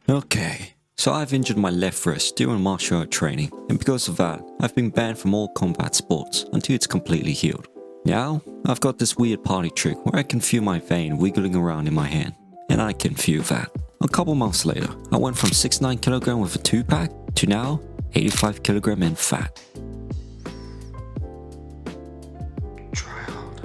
Okay, so I've injured my left wrist during martial art training, and because of that, I've been banned from all combat sports until it's completely healed. Now, I've got this weird party trick where I can feel my vein wiggling around in my hand, and I can feel that. A couple months later, I went from 69kg with a 2-pack to now 85kg in fat.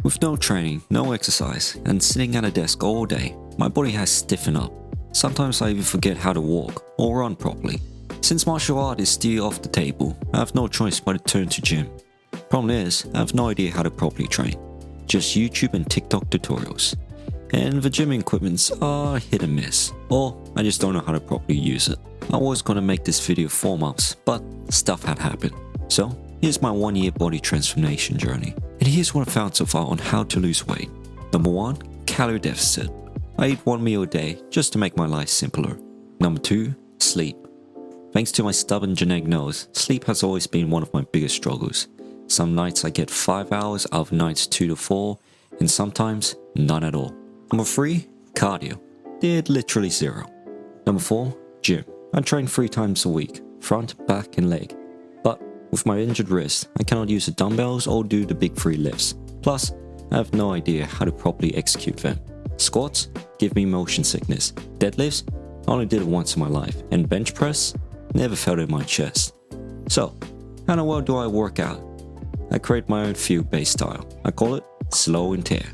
With no training, no exercise, and sitting at a desk all day, my body has stiffened up. Sometimes I even forget how to walk or run properly. Since martial art is still off the table, I have no choice but to turn to gym. Problem is, I have no idea how to properly train. Just YouTube and TikTok tutorials. And the gym equipments are hit and miss, or I just don't know how to properly use it. I was gonna make this video 4 months, but stuff had happened. So here's my 1-year body transformation journey. And here's what I found so far on how to lose weight. Number 1, calorie deficit. I eat 1 meal a day just to make my life simpler. Number 2, sleep. Thanks to my stubborn genetic nose, sleep has always been one of my biggest struggles. Some nights I get 5 hours, other nights 2 to 4, and sometimes none at all. Number 3, cardio. Did literally 0. Number 4, gym. I train 3 times a week, front, back and leg. But with my injured wrist, I cannot use the dumbbells or do the big 3 lifts. Plus, I have no idea how to properly execute them. Squats give me motion sickness. Deadlifts, I only did it once in my life. And bench press, never felt in my chest. So, how in the world do I work out? I create my own field-based style. I call it slow and tear.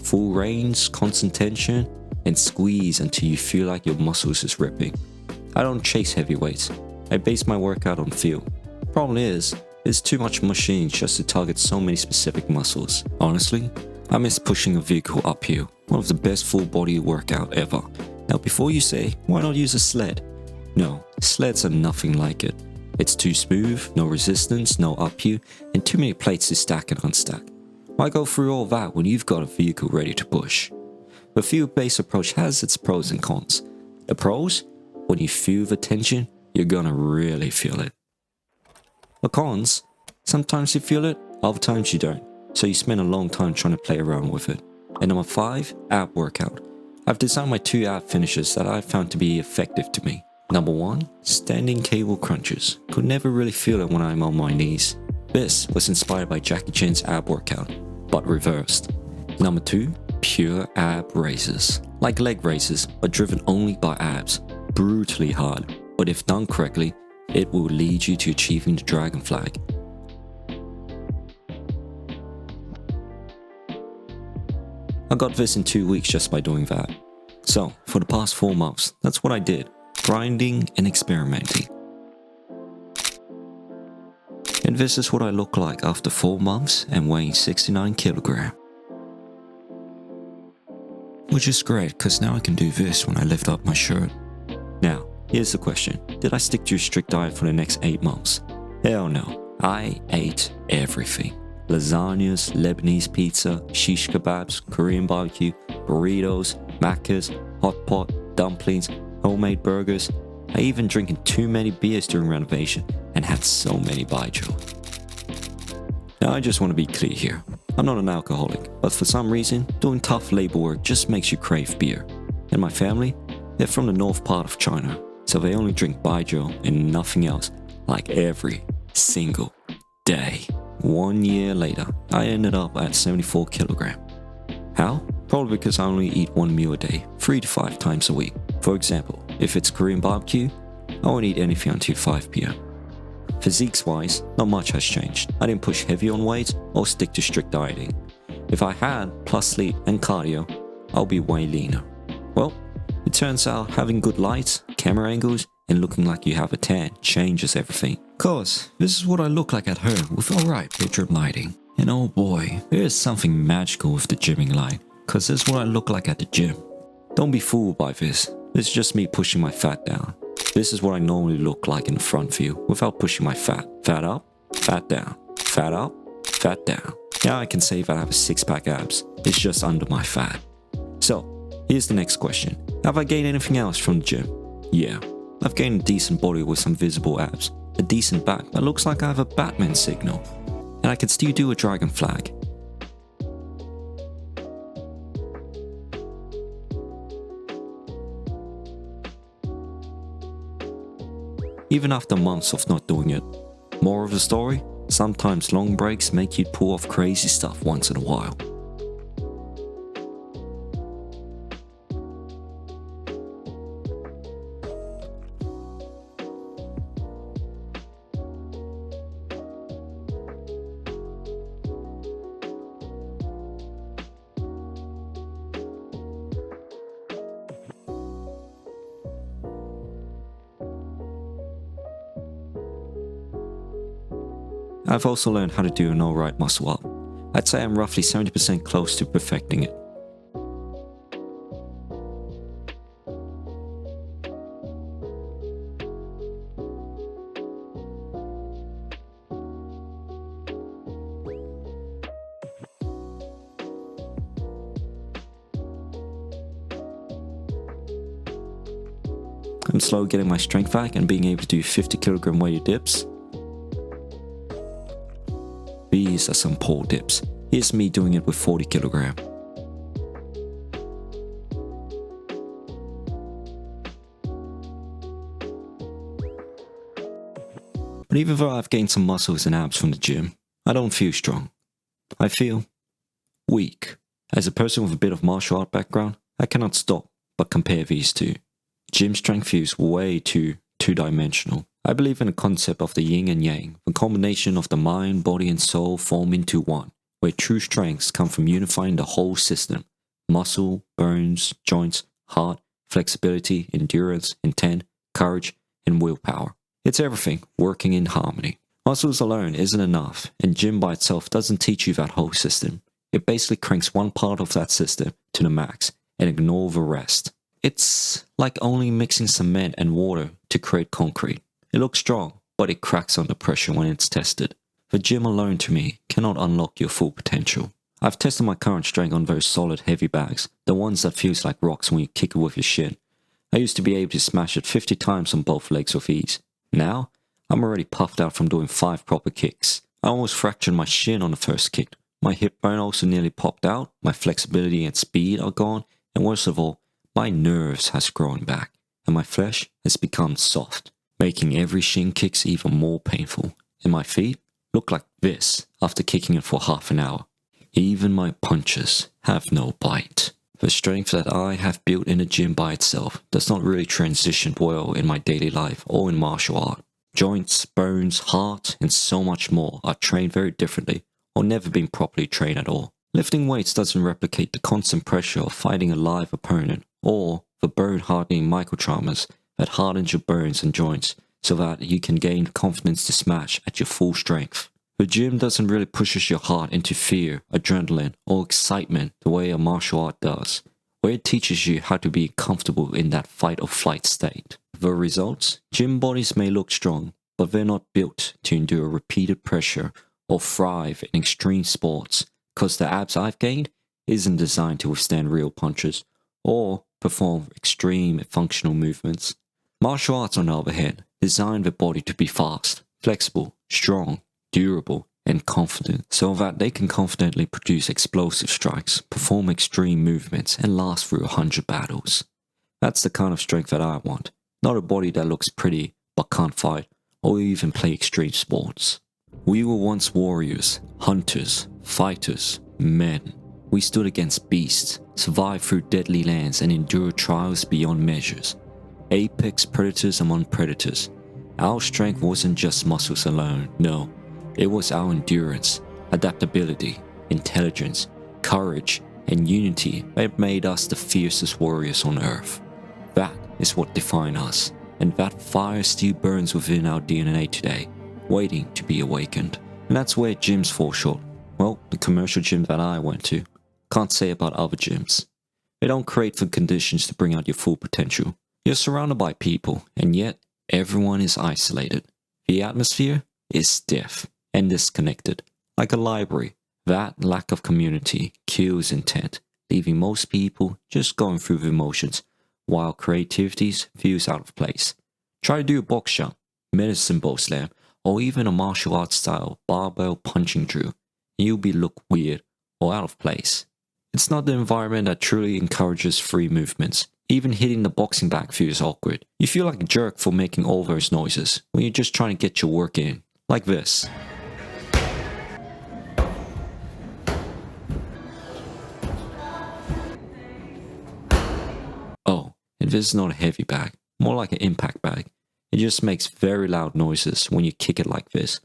Full range, constant tension, and squeeze until you feel like your muscles is ripping. I don't chase heavy weights. I base my workout on feel. Problem is, it's too much machine just to target so many specific muscles. Honestly, I miss pushing a vehicle uphill. One of the best full body workout ever. Now before you say, why not use a sled? No, sleds are nothing like it. It's too smooth, no resistance, no uphill, and too many plates to stack and unstack. Why go through all that when you've got a vehicle ready to push? The field-based approach has its pros and cons. The pros? When you feel the tension, you're gonna really feel it. The cons? Sometimes you feel it, other times you don't. So you spend a long time trying to play around with it. And number 5, ab workout. I've designed my 2 ab finishes that I found to be effective to me. Number 1, standing cable crunches. Could never really feel it when I'm on my knees. This was inspired by Jackie Chan's ab workout, but reversed. Number 2, pure ab raises. Like leg raises, but driven only by abs. Brutally hard, but if done correctly, it will lead you to achieving the dragon flag. I got this in 2 weeks just by doing that. So, for the past 4 months, that's what I did. Grinding and experimenting. And this is what I look like after 4 months and weighing 69kg. Which is great, cause now I can do this when I lift up my shirt. Now, here's the question. Did I stick to a strict diet for the next 8 months? Hell no. I ate everything. Lasagnas, Lebanese pizza, shish kebabs, Korean barbecue, burritos, macas, hot pot, dumplings, homemade burgers. I even drinking too many beers during renovation and had so many baijiu. Now I just want to be clear here. I'm not an alcoholic, but for some reason, doing tough labor work just makes you crave beer. And my family, they're from the north part of China, so they only drink baijiu and nothing else, like every single day. 1 year later, I ended up at 74kg. How? Probably because I only eat 1 meal a day, 3 to 5 times a week. For example, if it's Korean barbecue, I won't eat anything until 5 p.m. Physiques wise, not much has changed. I didn't push heavy on weights or stick to strict dieting. If I had, plus sleep and cardio, I'll be way leaner. Well, it turns out having good lights, camera angles, and looking like you have a tan changes everything. Cause this is what I look like at home with alright bedroom lighting. And oh boy, there is something magical with the gymming light, cause this is what I look like at the gym. Don't be fooled by this. This is just me pushing my fat down. This is what I normally look like in the front view without pushing my fat. Fat up, fat down. Fat up, fat down. Now I can say that I have a 6-pack abs. It's just under my fat. So, here's the next question. Have I gained anything else from the gym? Yeah. I've gained a decent body with some visible abs, a decent back that looks like I have a Batman signal, and I can still do a dragon flag. even after months of not doing it. Moral of the story? Sometimes long breaks make you pull off crazy stuff once in a while. I've also learned how to do an alright muscle up. I'd say I'm roughly 70% close to perfecting it. I'm slow getting my strength back and being able to do 50 kg weighted dips. These are some poor dips. Here's me doing it with 40 kg. But even though I've gained some muscles and abs from the gym, I don't feel strong. I feel weak. As a person with a bit of martial art background, I cannot stop but compare these two. Gym strength feels way too two-dimensional. I believe in the concept of the yin and yang, the combination of the mind, body and soul form into one, where true strengths come from unifying the whole system: muscle, bones, joints, heart, flexibility, endurance, intent, courage, and willpower. It's everything working in harmony. Muscles alone isn't enough, and gym by itself doesn't teach you that whole system. It basically cranks one part of that system to the max and ignore the rest. It's like only mixing cement and water to create concrete. It looks strong, but it cracks under pressure when it's tested. The gym alone to me cannot unlock your full potential. I've tested my current strength on those solid heavy bags, the ones that feels like rocks when you kick it with your shin. I used to be able to smash it 50 times on both legs with ease. Now, I'm already puffed out from doing 5 proper kicks. I almost fractured my shin on the first kick. My hip bone also nearly popped out, my flexibility and speed are gone, and worst of all, my nerves has grown back, and my flesh has become soft, making every shin kicks even more painful. And my feet look like this after kicking it for half an hour. Even my punches have no bite. The strength that I have built in the gym by itself does not really transition well in my daily life or in martial art. Joints, bones, heart, and so much more are trained very differently or never been properly trained at all. Lifting weights doesn't replicate the constant pressure of fighting a live opponent or the bone-hardening microtraumas that hardens your bones and joints so that you can gain confidence to smash at your full strength. The gym doesn't really pushes your heart into fear, adrenaline, or excitement the way a martial art does, where it teaches you how to be comfortable in that fight or flight state. The results? Gym bodies may look strong, but they're not built to endure repeated pressure or thrive in extreme sports, because the abs I've gained isn't designed to withstand real punches or perform extreme functional movements. Martial arts, on the other hand, design the body to be fast, flexible, strong, durable, and confident, so that they can confidently produce explosive strikes, perform extreme movements, and last through 100 battles. That's the kind of strength that I want, not a body that looks pretty but can't fight or even play extreme sports. We were once warriors, hunters, fighters, men. We stood against beasts, survived through deadly lands, and endured trials beyond measures. Apex predators among predators. Our strength wasn't just muscles alone, no. It was our endurance, adaptability, intelligence, courage, and unity that made us the fiercest warriors on earth. That is what defined us, and that fire still burns within our DNA today, waiting to be awakened. And that's where gyms fall short. Well, the commercial gym that I went to. Can't say about other gyms. They don't create the conditions to bring out your full potential. You're surrounded by people, and yet everyone is isolated. The atmosphere is stiff and disconnected. Like a library, that lack of community kills intent, leaving most people just going through the motions, while creativity feels out of place. Try to do a box jump, medicine ball slam, or even a martial arts style barbell punching drill, and you'll be look weird or out of place. It's not the environment that truly encourages free movements. Even hitting the boxing bag feels awkward. You feel like a jerk for making all those noises when you're just trying to get your work in. Like this. Oh, and this is not a heavy bag, more like an impact bag. It just makes very loud noises when you kick it like this.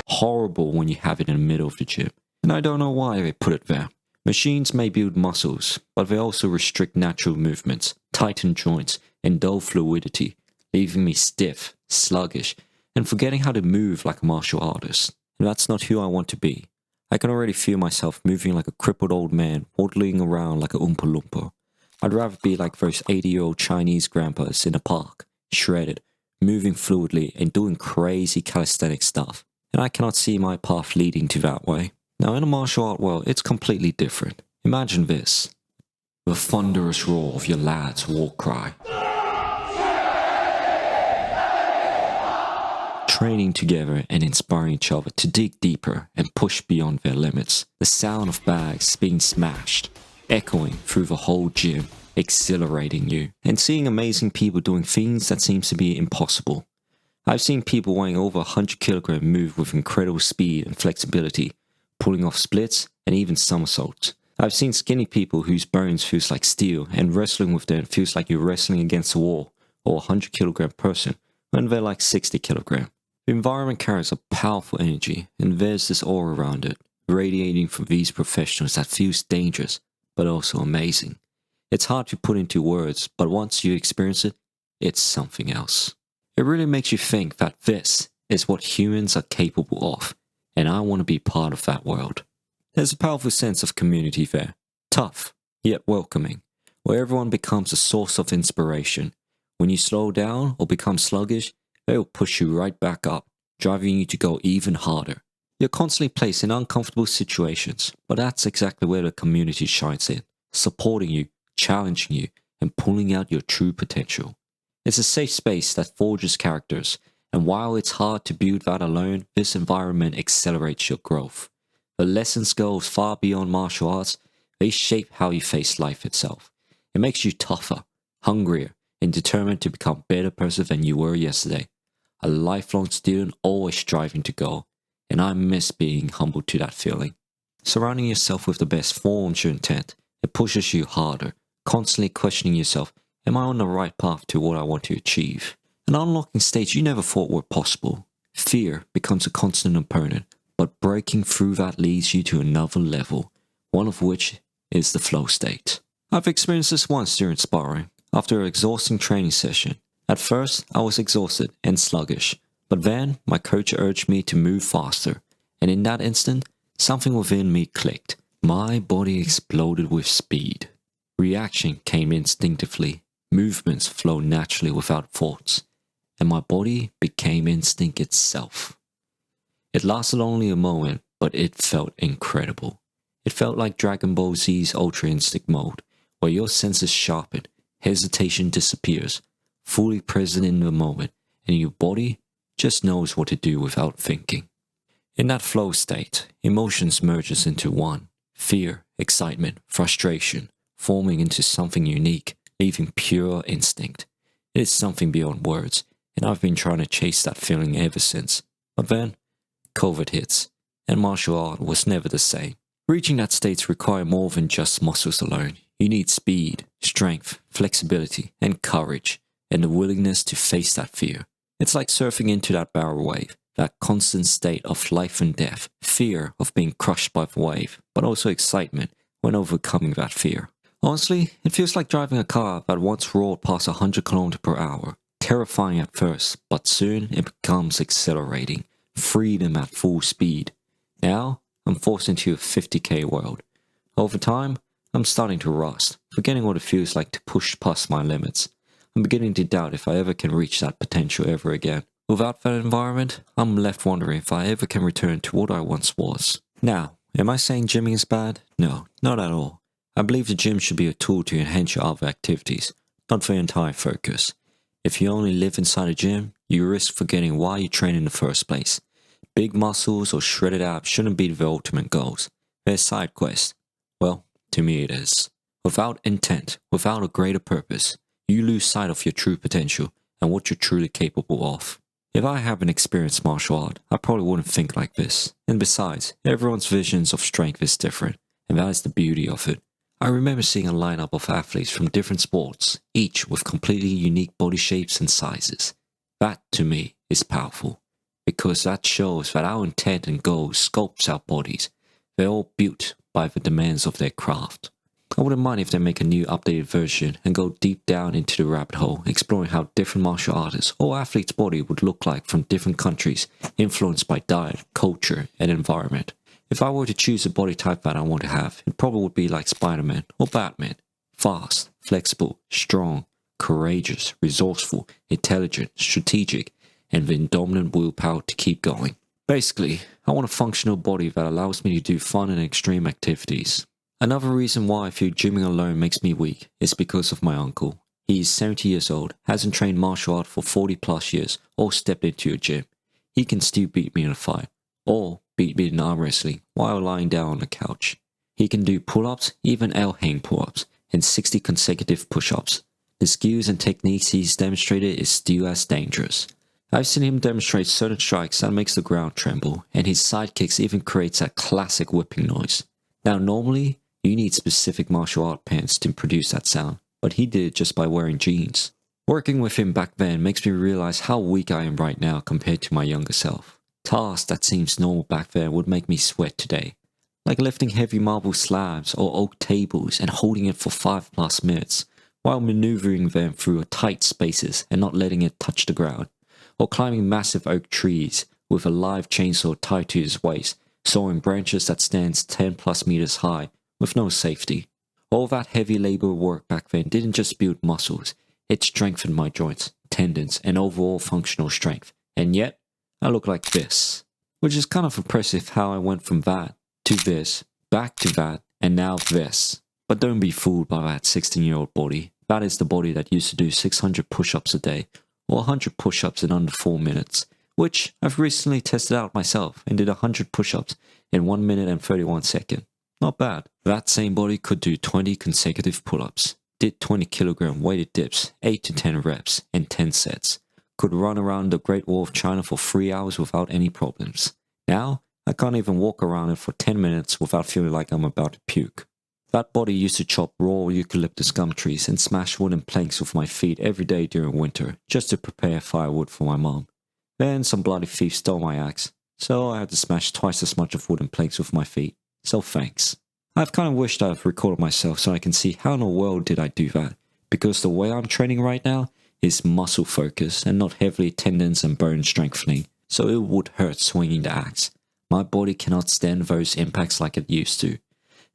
Horrible when you have it in the middle of the gym. And I don't know why they put it there. Machines may build muscles, but they also restrict natural movements, tighten joints, and dull fluidity, leaving me stiff, sluggish, and forgetting how to move like a martial artist. And that's not who I want to be. I can already feel myself moving like a crippled old man, waddling around like a Oompa Loompa. I'd rather be like those 80-year-old Chinese grandpas in a park, shredded, moving fluidly, and doing crazy calisthenic stuff. And I cannot see my path leading to that way. Now in a martial art world, it's completely different. Imagine this. The thunderous roar of your lad's war cry. Training together and inspiring each other to dig deeper and push beyond their limits. The sound of bags being smashed, echoing through the whole gym, exhilarating you. And seeing amazing people doing things that seems to be impossible. I've seen people weighing over 100 kilograms move with incredible speed and flexibility, pulling off splits and even somersaults. I've seen skinny people whose bones feels like steel, and wrestling with them feels like you're wrestling against a wall or a 100 kilogram person when they're like 60 kilograms. The environment carries a powerful energy, and there's this aura around it, radiating from these professionals that feels dangerous, but also amazing. It's hard to put into words, but once you experience it, it's something else. It really makes you think that this is what humans are capable of, and I want to be part of that world. There's a powerful sense of community there, tough, yet welcoming, where everyone becomes a source of inspiration. When you slow down or become sluggish, they will push you right back up, driving you to go even harder. You're constantly placed in uncomfortable situations, but that's exactly where the community shines in, supporting you, challenging you, and pulling out your true potential. It's a safe space that forges characters, and while it's hard to build that alone, this environment accelerates your growth. The lessons go far beyond martial arts. They shape how you face life itself. It makes you tougher, hungrier, and determined to become a better person than you were yesterday. A lifelong student always striving to go, and I miss being humbled to that feeling. Surrounding yourself with the best forms your intent. It pushes you harder, constantly questioning yourself, am I on the right path to what I want to achieve? And unlocking states you never thought were possible. Fear becomes a constant opponent, but breaking through that leads you to another level, one of which is the flow state. I've experienced this once during sparring, after an exhausting training session. At first, I was exhausted and sluggish, but then my coach urged me to move faster, and in that instant, something within me clicked. My body exploded with speed. Reaction came instinctively, movements flow naturally without thoughts, and my body became instinct itself. It lasted only a moment, but it felt incredible. It felt like Dragon Ball Z's Ultra Instinct mode, where your senses sharpen, hesitation disappears, fully present in the moment, and your body just knows what to do without thinking. In that flow state, emotions merges into one, fear, excitement, frustration, forming into something unique, leaving pure instinct. It is something beyond words, and I've been trying to chase that feeling ever since. But then, COVID hits, and martial art was never the same. Reaching that state requires more than just muscles alone. You need speed, strength, flexibility, and courage, and the willingness to face that fear. It's like surfing into that barrel wave, that constant state of life and death, fear of being crushed by the wave, but also excitement when overcoming that fear. Honestly, it feels like driving a car that once roared past 100 km per hour. Terrifying at first, but soon it becomes exhilarating. Freedom at full speed. Now, I'm forced into a 50k world. Over time, I'm starting to rust, forgetting what it feels like to push past my limits. I'm beginning to doubt if I ever can reach that potential ever again. Without that environment, I'm left wondering if I ever can return to what I once was. Now, am I saying gymming is bad? No, not at all. I believe the gym should be a tool to enhance your other activities, not the entire focus. If you only live inside a gym, you risk forgetting why you train in the first place. Big muscles or shredded abs shouldn't be the ultimate goals. They're side quests. Well, to me it is. Without intent, without a greater purpose, you lose sight of your true potential and what you're truly capable of. If I haven't experienced martial art, I probably wouldn't think like this. And besides, everyone's visions of strength is different, and that is the beauty of it. I remember seeing a lineup of athletes from different sports, each with completely unique body shapes and sizes. That, to me, is powerful, because that shows that our intent and goals sculpts our bodies. They're all built by the demands of their craft. I wouldn't mind if they make a new updated version and go deep down into the rabbit hole, exploring how different martial artists or athletes' body would look like from different countries, influenced by diet, culture, and environment. If I were to choose a body type that I want to have, it probably would be like Spider-Man or Batman. Fast, flexible, strong, courageous, resourceful, intelligent, strategic, and the indomitable willpower to keep going. Basically, I want a functional body that allows me to do fun and extreme activities. Another reason why I feel gymming alone makes me weak is because of my uncle. He is 70 years old, hasn't trained martial art for 40 plus years, or stepped into a gym. He can still beat me in a fight, or beat me in arm wrestling while lying down on the couch. He can do pull-ups, even L-hang pull-ups, and 60 consecutive push-ups. The skills and techniques he's demonstrated is still as dangerous. I've seen him demonstrate certain strikes that makes the ground tremble, and his side kicks even creates that classic whipping noise. Now normally, you need specific martial art pants to produce that sound, but he did it just by wearing jeans. Working with him back then makes me realize how weak I am right now compared to my younger self. Tasks that seems normal back then would make me sweat today, like lifting heavy marble slabs or oak tables and holding it for 5+ minutes, while maneuvering them through tight spaces and not letting it touch the ground, or climbing massive oak trees with a live chainsaw tied to his waist, sawing branches that stands 10+ meters high with no safety. All that heavy labor work back then didn't just build muscles, it strengthened my joints, tendons, and overall functional strength. And yet, I look like this. Which is kind of impressive how I went from that to this, back to that, and now this. But don't be fooled by that 16-year-old body. That is the body that used to do 600 push-ups a day, or 100 push-ups in under 4 minutes, which I've recently tested out myself and did 100 push-ups in 1 minute and 31 seconds. Not bad. That same body could do 20 consecutive pull-ups, did 20 kilogram weighted dips, 8 to 10 reps, in 10 sets, could run around the Great Wall of China for 3 hours without any problems. Now, I can't even walk around it for 10 minutes without feeling like I'm about to puke. That body used to chop raw eucalyptus gum trees and smash wooden planks with my feet every day during winter, just to prepare firewood for my mom. Then some bloody thief stole my axe, so I had to smash twice as much of wooden planks with my feet. So thanks. I've kind of wished I've recorded myself so I can see how in the world did I do that, because the way I'm training right now is muscle focused and not heavily tendons and bone strengthening, so it would hurt swinging the axe. My body cannot stand those impacts like it used to.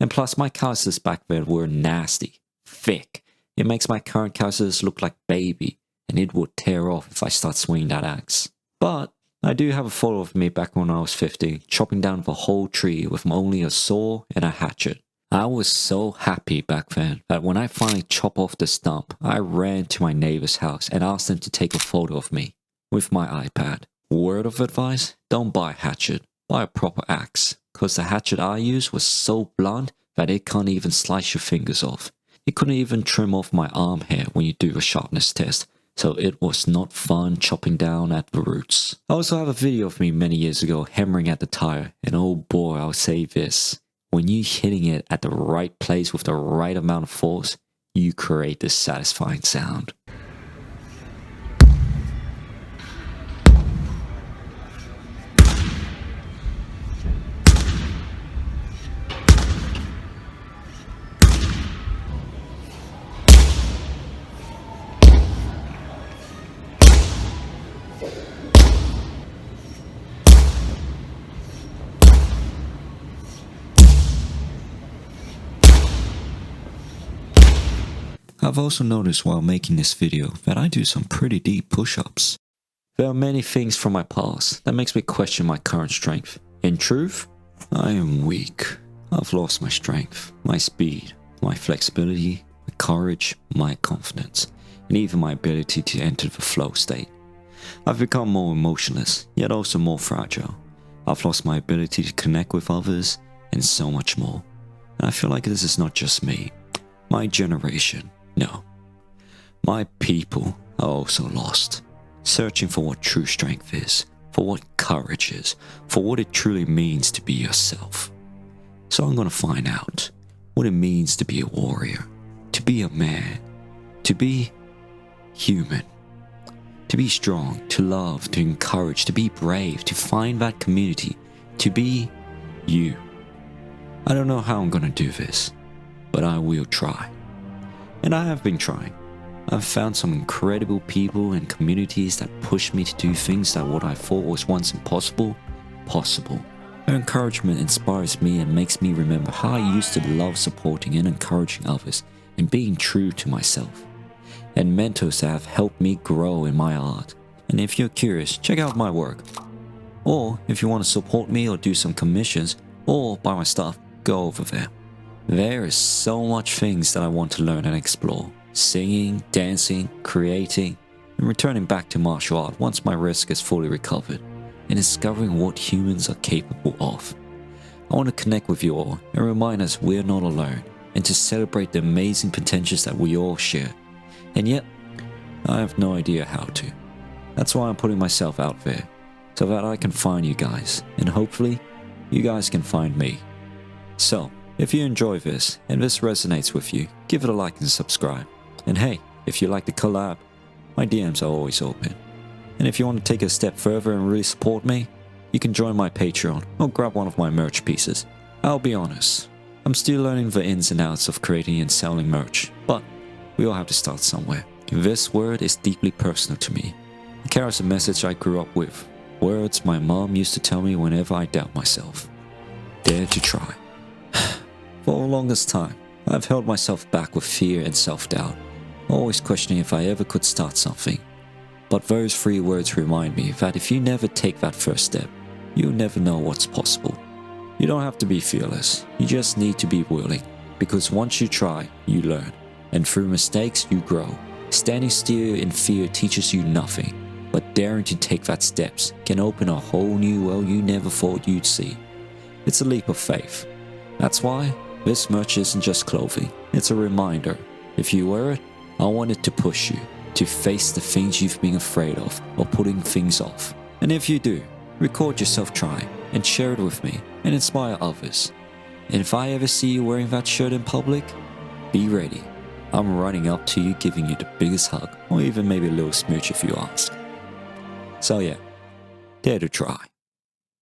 And plus my calluses back then were nasty, thick. It makes my current calluses look like baby, and it would tear off if I start swinging that axe. But I do have a photo of me back when I was 15, chopping down the whole tree with only a saw and a hatchet. I was so happy back then that when I finally chopped off the stump, I ran to my neighbor's house and asked them to take a photo of me with my iPad. Word of advice, don't buy a hatchet, buy a proper axe, because the hatchet I used was so blunt that it can't even slice your fingers off. It couldn't even trim off my arm hair when you do a sharpness test. So it was not fun chopping down at the roots. I also have a video of me many years ago hammering at the tire, and oh boy, I'll say this. When you're hitting it at the right place with the right amount of force, you create this satisfying sound. I've also noticed while making this video that I do some pretty deep push-ups. There are many things from my past that makes me question my current strength. In truth, I am weak. I've lost my strength, my speed, my flexibility, my courage, my confidence, and even my ability to enter the flow state. I've become more emotionless, yet also more fragile. I've lost my ability to connect with others, and so much more. And I feel like this is not just me, my generation, no. My people are also lost, searching for what true strength is, for what courage is, for what it truly means to be yourself. So I'm gonna find out what it means to be a warrior, to be a man, to be human, to be strong, to love, to encourage, to be brave, to find that community, to be you. I don't know how I'm gonna do this, but I will try. And I have been trying. I've found some incredible people and communities that push me to do things that what I thought was once impossible, possible. Their encouragement inspires me and makes me remember how I used to love supporting and encouraging others and being true to myself. And mentors that have helped me grow in my art. And if you're curious, check out my work. Or if you want to support me or do some commissions or buy my stuff, go over there. There is so much things that I want to learn and explore. Singing, dancing, creating, and returning back to martial art once my wrist is fully recovered, and discovering what humans are capable of. I want to connect with you all and remind us we're not alone, and to celebrate the amazing potentials that we all share. And yet, I have no idea how to. That's why I'm putting myself out there, so that I can find you guys, and hopefully, you guys can find me. So, if you enjoy this, and this resonates with you, give it a like and subscribe. And hey, if you like the collab, my DMs are always open. And if you want to take it a step further and really support me, you can join my Patreon or grab one of my merch pieces. I'll be honest, I'm still learning the ins and outs of creating and selling merch, but we all have to start somewhere. This word is deeply personal to me. It carries a message I grew up with, words my mom used to tell me whenever I doubt myself. Dare to try. For the longest time, I've held myself back with fear and self-doubt, always questioning if I ever could start something. But those 3 words remind me that if you never take that first step, you'll never know what's possible. You don't have to be fearless, you just need to be willing, because once you try, you learn, and through mistakes you grow. Standing still in fear teaches you nothing, but daring to take that steps can open a whole new world you never thought you'd see. It's a leap of faith. That's why this merch isn't just clothing, it's a reminder. If you wear it, I want it to push you to face the things you've been afraid of or putting things off. And if you do, record yourself trying and share it with me and inspire others. And if I ever see you wearing that shirt in public, be ready. I'm running up to you giving you the biggest hug or even maybe a little smooch if you ask. So yeah, dare to try.